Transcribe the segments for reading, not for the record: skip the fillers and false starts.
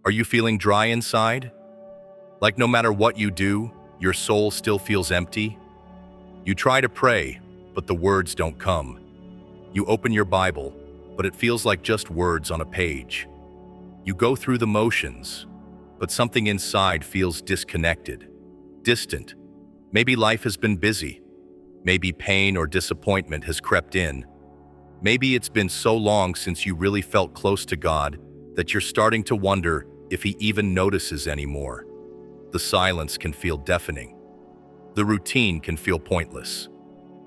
Are you feeling dry inside? Like no matter what you do, your soul still feels empty? You try to pray, but the words don't come. You open your Bible, but it feels like just words on a page. You go through the motions, but something inside feels disconnected, distant. Maybe life has been busy. Maybe pain or disappointment has crept in. Maybe it's been so long since you really felt close to God that you're starting to wonder if He even notices anymore. The silence can feel deafening. The routine can feel pointless.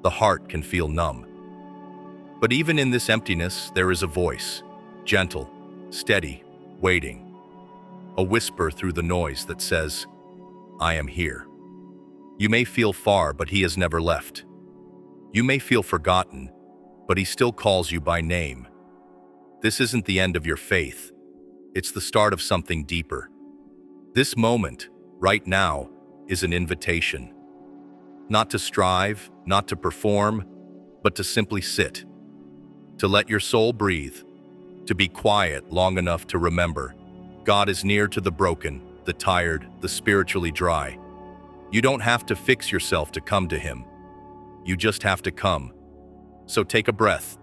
The heart can feel numb. But even in this emptiness, there is a voice, gentle, steady, waiting. A whisper through the noise that says, "I am here." You may feel far, but He has never left. You may feel forgotten, but He still calls you by name. This isn't the end of your faith. It's the start of something deeper. This moment, right now, is an invitation. Not to strive, not to perform, but to simply sit. To let your soul breathe. To be quiet long enough to remember God is near to the broken, the tired, the spiritually dry. You don't have to fix yourself to come to Him. You just have to come. So take a breath,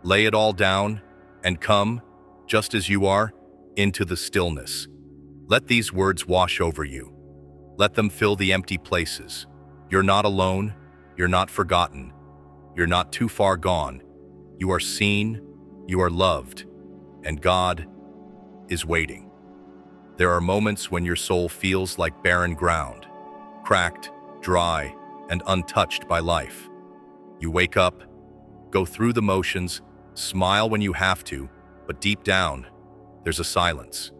lay it all down, and come, just as you are, into the stillness. Let these words wash over you. Let them fill the empty places. You're not alone. You're not forgotten. You're not too far gone. You are seen. You are loved. And God is waiting. There are moments when your soul feels like barren ground, cracked, dry, and untouched by life. You wake up, go through the motions, smile when you have to, but deep down, there's a silence.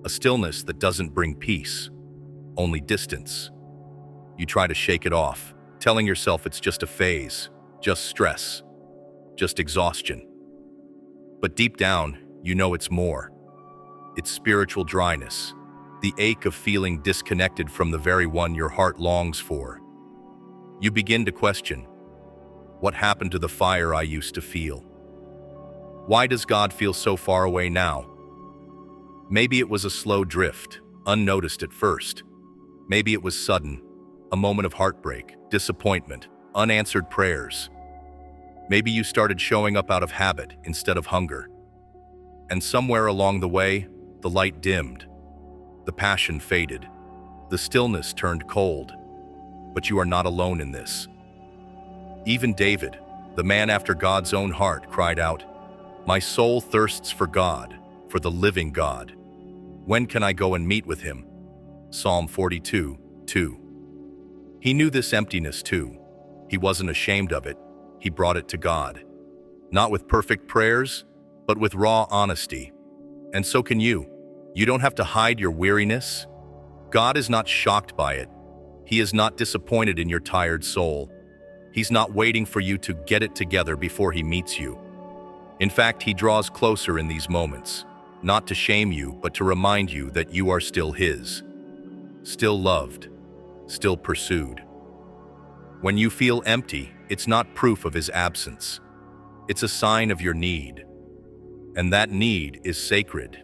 A stillness that doesn't bring peace, only distance. You try to shake it off, telling yourself it's just a phase, just stress, just exhaustion. But deep down, you know it's more. It's spiritual dryness, the ache of feeling disconnected from the very one your heart longs for. You begin to question, what happened to the fire I used to feel? Why does God feel so far away now? Maybe it was a slow drift, unnoticed at first. Maybe it was sudden, a moment of heartbreak, disappointment, unanswered prayers. Maybe you started showing up out of habit instead of hunger. And somewhere along the way, the light dimmed. The passion faded. The stillness turned cold. But you are not alone in this. Even David, the man after God's own heart, cried out, "My soul thirsts for God, for the living God. When can I go and meet with Him?" Psalm 42:2. He knew this emptiness too. He wasn't ashamed of it. He brought it to God. Not with perfect prayers, but with raw honesty. And so can you. You don't have to hide your weariness. God is not shocked by it. He is not disappointed in your tired soul. He's not waiting for you to get it together before He meets you. In fact, He draws closer in these moments, not to shame you, but to remind you that you are still His. Still loved, still pursued. When you feel empty, it's not proof of His absence. It's a sign of your need. And that need is sacred.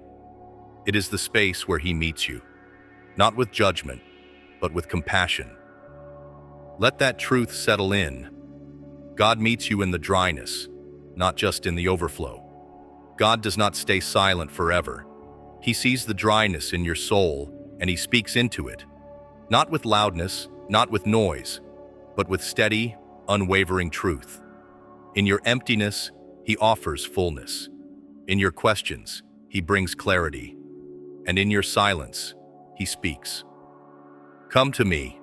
It is the space where He meets you, not with judgment, but with compassion. Let that truth settle in. God meets you in the dryness, not just in the overflow. God does not stay silent forever. He sees the dryness in your soul, and He speaks into it. Not with loudness, not with noise, but with steady, unwavering truth. In your emptiness, He offers fullness. In your questions, He brings clarity. And in your silence, He speaks. Come to me,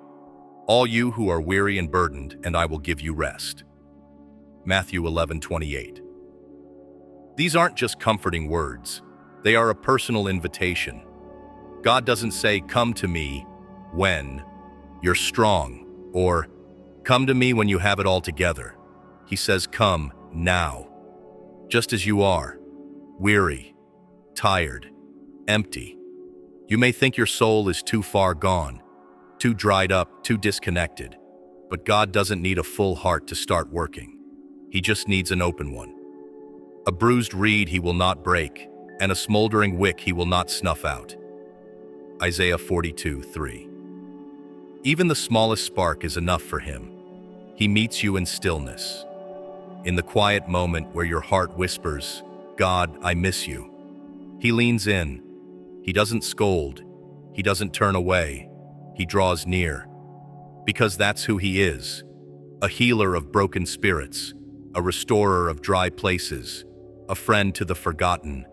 all you who are weary and burdened, and I will give you rest. Matthew 11:28. These aren't just comforting words. They are a personal invitation. God doesn't say, "Come to me when you're strong," or "Come to me when you have it all together." He says, "Come now, just as you are, weary, tired, empty." You may think your soul is too far gone, too dried up, too disconnected, but God doesn't need a full heart to start working. He just needs an open one. A bruised reed He will not break, and a smoldering wick he will not snuff out. Isaiah 42:3. Even the smallest spark is enough for him. He meets you in stillness, in the quiet moment where your heart whispers, "God, I miss you." He leans in. He doesn't scold. He doesn't turn away. He draws near. Because that's who he is. A healer of broken spirits, a restorer of dry places, a friend to the forgotten.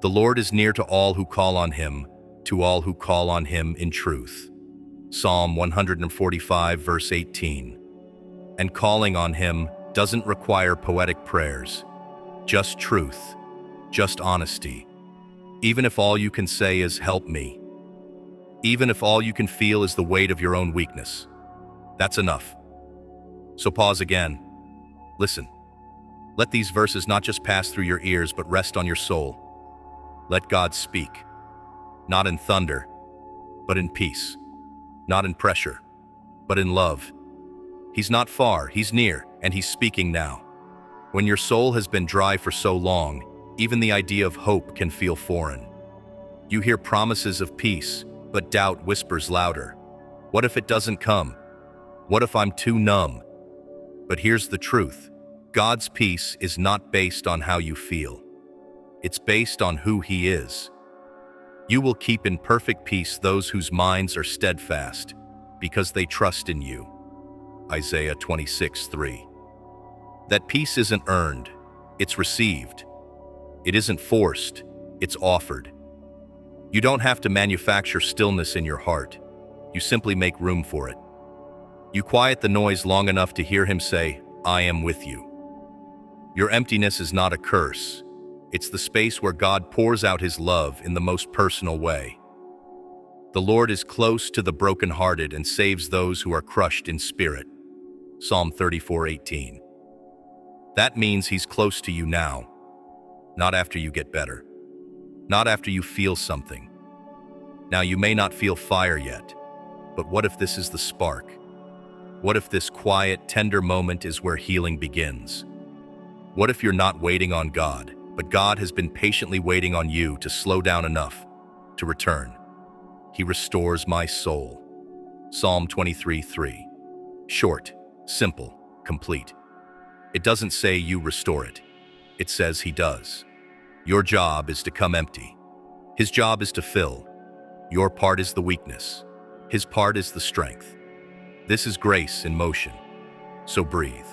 The Lord is near to all who call on him, to all who call on him in truth. Psalm 145, verse 18. And calling on him doesn't require poetic prayers, just truth, just honesty. Even if all you can say is, "Help me." Even if all you can feel is the weight of your own weakness. That's enough. So pause again. Listen. Let these verses not just pass through your ears, but rest on your soul. Let God speak. Not in thunder, but in peace. Not in pressure, but in love. He's not far, he's near, and he's speaking now. When your soul has been dry for so long, even the idea of hope can feel foreign. You hear promises of peace, but doubt whispers louder. What if it doesn't come? What if I'm too numb? But here's the truth. God's peace is not based on how you feel. It's based on who He is. You will keep in perfect peace those whose minds are steadfast, because they trust in you. Isaiah 26:3. That peace isn't earned, it's received. It isn't forced, it's offered. You don't have to manufacture stillness in your heart. You simply make room for it. You quiet the noise long enough to hear Him say, "I am with you." Your emptiness is not a curse. It's the space where God pours out His love in the most personal way. The Lord is close to the brokenhearted and saves those who are crushed in spirit. Psalm 34:18. That means He's close to you now, not after you get better, not after you feel something. Now, you may not feel fire yet, but what if this is the spark? What if this quiet, tender moment is where healing begins? What if you're not waiting on God, but God has been patiently waiting on you to slow down enough to return? He restores my soul. Psalm 23:3. Short, simple, complete. It doesn't say you restore it. It says He does. Your job is to come empty. His job is to fill. Your part is the weakness. His part is the strength. This is grace in motion. So breathe.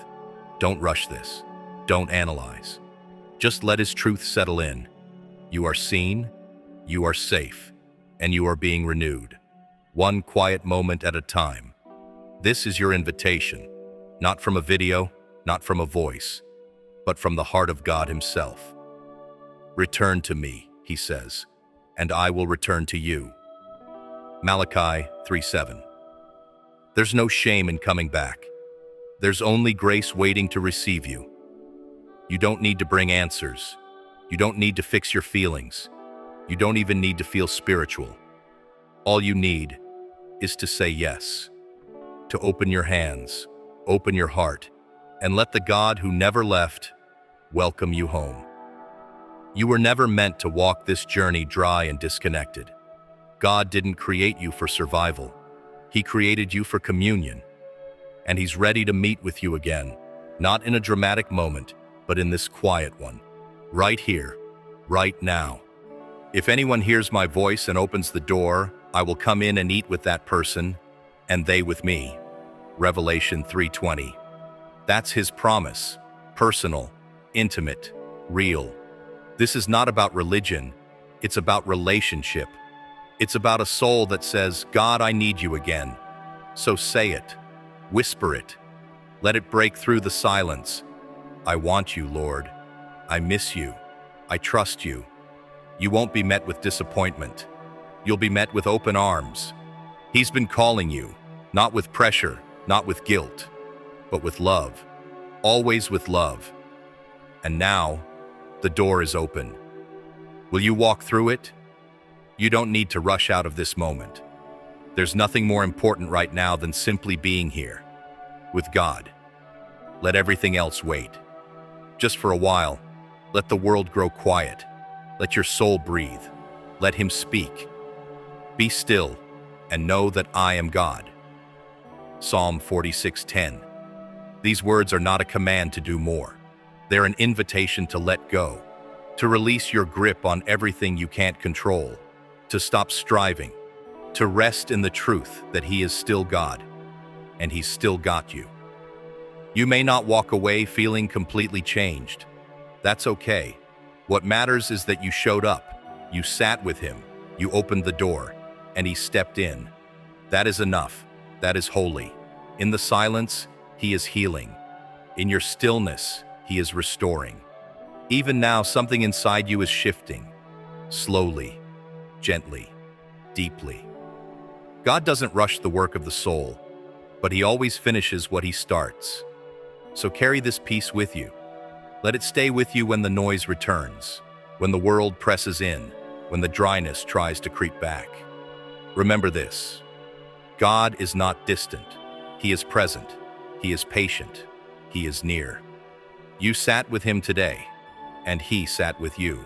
Don't rush this. Don't analyze. Just let His truth settle in. You are seen, you are safe, and you are being renewed. One quiet moment at a time. This is your invitation. Not from a video, not from a voice, but from the heart of God Himself. Return to me, He says, and I will return to you. Malachi 3:7. There's no shame in coming back. There's only grace waiting to receive you. You don't need to bring answers. You don't need to fix your feelings. You don't even need to feel spiritual. All you need is to say yes, to open your hands, open your heart, and let the God who never left welcome you home. You were never meant to walk this journey dry and disconnected. God didn't create you for survival. He created you for communion. And He's ready to meet with you again, not in a dramatic moment, but in this quiet one, right here, right now. If anyone hears my voice and opens the door, I will come in and eat with that person, and they with me. Revelation 3:20. That's His promise, personal, intimate, real. This is not about religion, it's about relationship. It's about a soul that says, "God, I need you again." So say it, whisper it, let it break through the silence. I want you, Lord. I miss you. I trust you. You won't be met with disappointment. You'll be met with open arms. He's been calling you, not with pressure, not with guilt, but with love. Always with love. And now, the door is open. Will you walk through it? You don't need to rush out of this moment. There's nothing more important right now than simply being here, with God. Let everything else wait. Just for a while, let the world grow quiet. Let your soul breathe. Let him speak. Be still and know that I am God. Psalm 46:10. These words are not a command to do more. They're an invitation to let go, to release your grip on everything you can't control, to stop striving, to rest in the truth that he is still God, and he's still got you. You may not walk away feeling completely changed. That's okay. What matters is that you showed up, you sat with him, you opened the door, and he stepped in. That is enough. That is holy. In the silence, he is healing. In your stillness, he is restoring. Even now, something inside you is shifting. Slowly, gently, deeply. God doesn't rush the work of the soul, but he always finishes what he starts. So carry this peace with you. Let it stay with you when the noise returns, when the world presses in, when the dryness tries to creep back. Remember this: God is not distant. He is present. He is patient. He is near. You sat with him today, and he sat with you.